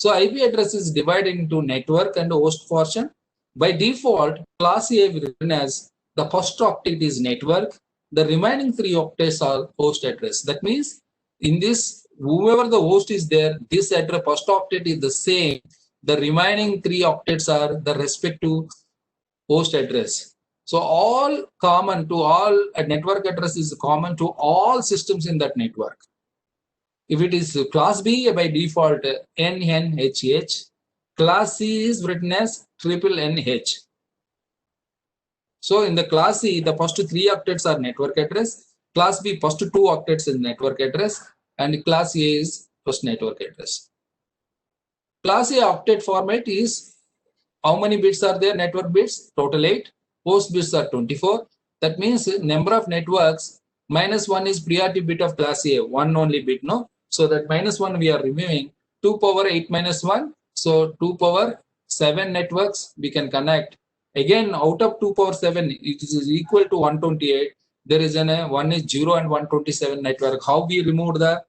So IP address is divided into network and host portion. By default, class A written as the first octet is network. The remaining 3 octets are host address. That means in this, whoever the host is there, this address first octet is the same. The remaining 3 octets are the respective host address. So all common to all network address is common to all systems in that network. If it is class B, by default NNHH, class C is written as triple NH. So in the class C, the first 3 octets are network address, class B first 2 octets is network address, and class A is first network address. Class A octet format is how many bits are there? Network bits, total 8. Host bits are 24. That means number of networks, -1 is priority bit of class A, 1 only bit, no? So that -1 we are removing. 2 power 8 minus 1. So 2 power 7 networks we can connect. Again, out of 2 power 7, it is equal to 128. There is one is 0 and 127 network. How we remove the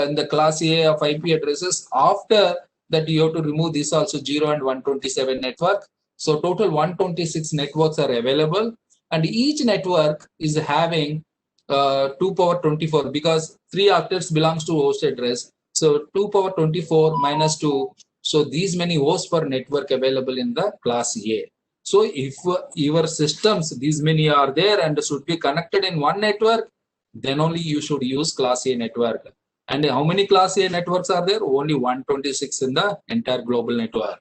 in the class A of IP addresses? After that you have to remove this also 0 and 127 network. So total 126 networks are available, and each network is having 2 power 24 because 3 octets belongs to host address. So 2 power 24 minus 2. So these many hosts per network available in the class A. So if your systems, these many are there and should be connected in one network, then only you should use class A network. And how many class A networks are there? Only 126 in the entire global network.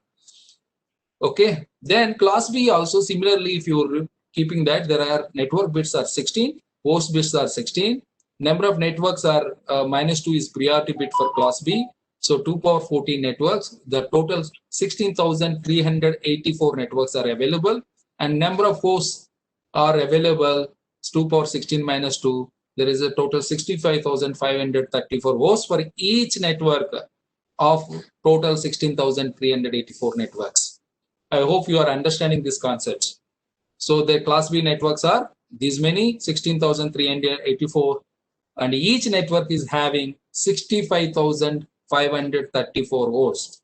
Okay. Then class B also similarly, if you're keeping that, there are network bits are 16, host bits are 16. Number of networks are -2 is priority bit for class B. So 2 power 14 networks. The total 16,384 networks are available, and number of hosts are available 2 power 16 minus 2. There is a total 65,534 hosts for each network of total 16,384 networks. I hope you are understanding these concepts. So the class B networks are these many 16,384, and each network is having 65,534 hosts.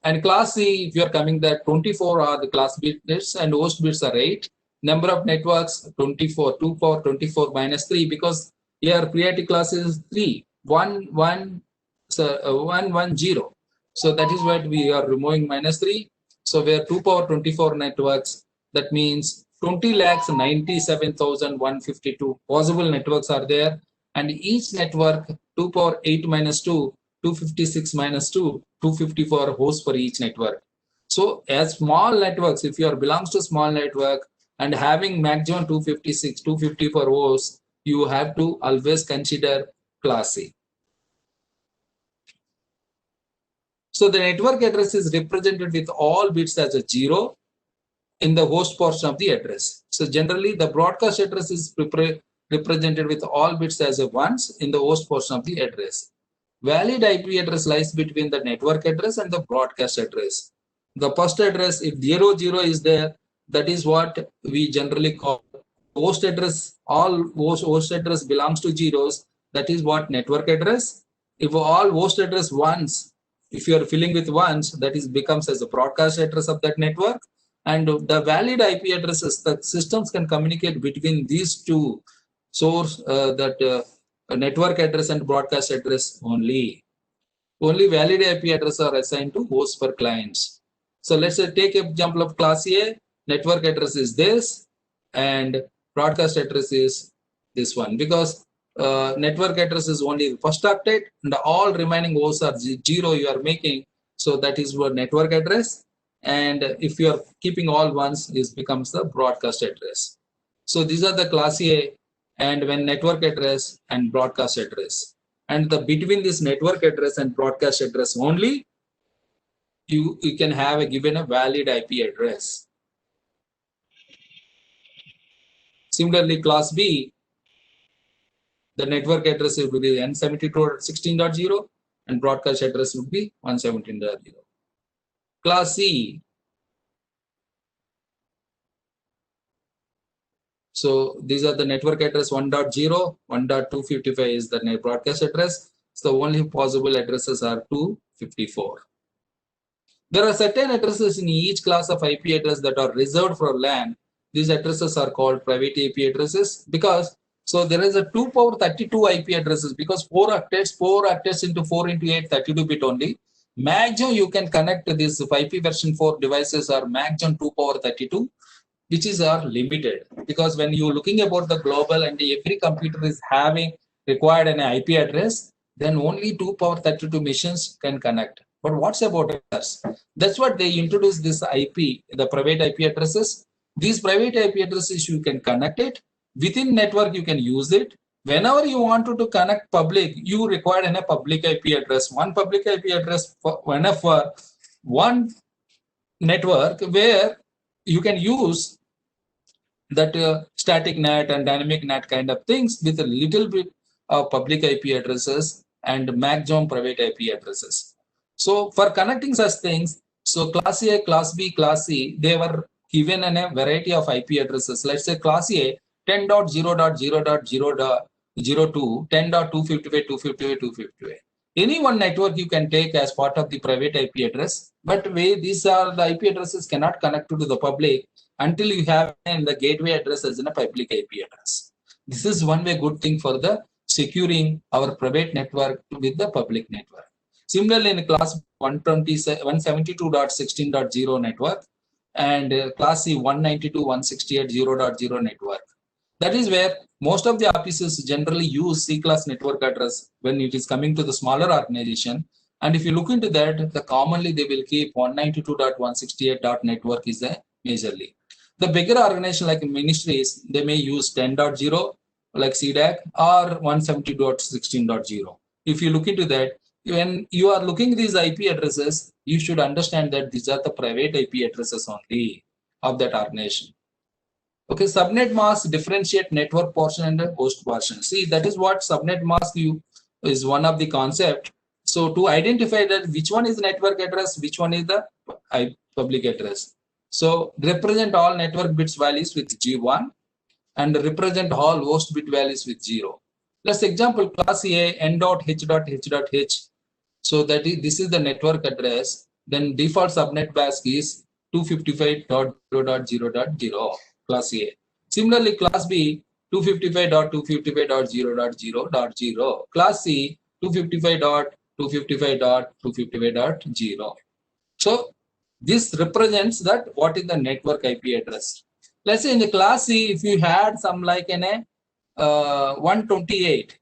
And class C, if you are coming there, 24 are the class bits and host bits are 8. Number of networks 24, 2 power 24 minus 3, because here priority class is 3, 1, 1, so 1, 1, 0. So that is what we are removing minus 3. So we are 2 power 24 networks. That means 20,97,152 possible networks are there. And each network 2 power 8 minus 2, 256 minus 2, 254 hosts for each network. So as small networks, if you are belongs to small network and having maximum 256, 254 hosts, you have to always consider class C. So the network address is represented with all bits as a 0 in the host portion of the address. So generally the broadcast address is represented with all bits as a 1s in the host portion of the address. Valid IP address lies between the network address and the broadcast address. The first address, if 00 is there, that is what we generally call host address. All host address belongs to zeros. That is what network address. If all host address ones, if you are filling with ones, that is becomes as a broadcast address of that network. And the valid IP addresses, the systems can communicate between these two source network address and broadcast address only. Only valid IP address are assigned to hosts for clients. So let's say take example of class A. Network address is this, and broadcast address is this one, because network address is only the first octet, and all remaining hosts are 0 you are making. So that is what network address. And if you are keeping all ones, it becomes the broadcast address. So these are the class A, and when network address and broadcast address, and the between this network address and broadcast address only, you can have given a valid IP address. Similarly, class B, the network address will be N72.16.0 and broadcast address would be 117.0. Class C. So these are the network address 1.0, 1.255 is the broadcast address. So only possible addresses are 254. There are certain addresses in each class of IP address that are reserved for LAN. These addresses are called private IP addresses because so there is a 2 power 32 IP addresses because 4 octets into 4 into 8, 32 bit only. Maximum you can connect this IP version 4 devices are maximum 2 power 32, which is are limited because when you're looking about the global and every computer is having required an IP address, then only 2 power 32 machines can connect. But what's about others? That's what they introduced this IP, the private IP addresses. These private IP addresses, you can connect it. Within network, you can use it. Whenever you want to connect public, you require a public IP address. One public IP address for one network where you can use that static NAT and dynamic NAT kind of things with a little bit of public IP addresses and maximum private IP addresses. So for connecting such things, so class A, class B, class C, they were given in a variety of IP addresses. Let's say class A 10.0.0.0.02, 10.255.255.255. Any one network you can take as part of the private IP address, but these are the IP addresses cannot connect to the public until you have in the gateway address as in a public IP address. This is one way good thing for the securing our private network with the public network. Similarly, in class 172.16.0 network and class C 192.168.0.0 network. That is where most of the RPCs generally use C-class network address when it is coming to the smaller organization. And if you look into that, commonly they will keep 192.168.network is a majorly. The bigger organization like ministries, they may use 10.0 like CDAC or 170.16.0. If you look into that, when you are looking at these IP addresses, you should understand that these are the private IP addresses only of that organization. Okay, subnet mask differentiate network portion and the host portion. See, that is what subnet mask is one of the concept. So to identify that which one is network address, which one is the public address. So represent all network bits values with G1 and represent all host bit values with 0. Let's example class A n.h.h.h. So that is this is the network address. Then default subnet mask is 255.0.0.0 class A. Similarly, class B 255.255.0.0.0. Class C 255.255.255.0. So this represents that what is the network IP address. Let's say in the class C, if you had some like an 128,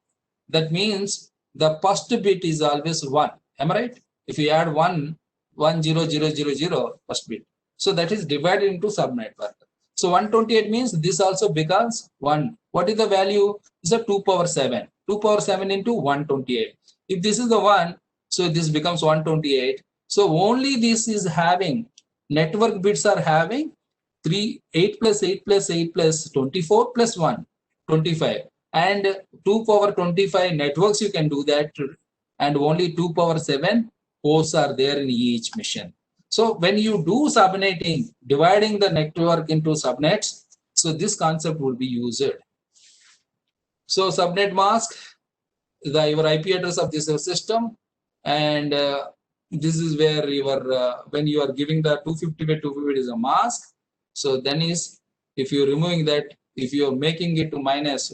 that means the first bit is always 1. Am I right? If you add 1, 1 0 0 0 0 first bit. So that is divided into subnetwork. So 128 means this also becomes 1. What is the value? It's a 2 power 7. 2 power 7 into 128. If this is the 1, so this becomes 128. So only this is having, network bits are having 8 plus 8 plus 8 plus 24 plus 1, 25. And 2 power 25 networks you can do that. And only 2 power 7 hosts are there in each machine. So when you do subnetting, dividing the network into subnets, so this concept will be used. So subnet mask, your IP address of this system, and this is where your when you are giving the 250 by 250 is a mask. So then is if you're removing that, if you're making it to minus,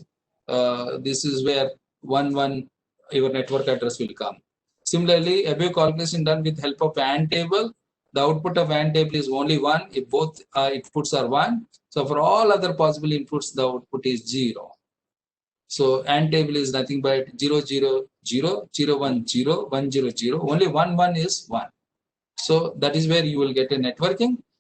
this is where 1 your network address will come. Similarly, above calculation done with help of AND table. The output of AND table is only 1 if both inputs are 1. So for all other possible inputs, the output is 0. So AND table is nothing but 0 0 0 0 1 0 1 0 0. Only 1 1 is 1. So that is where you will get a networking.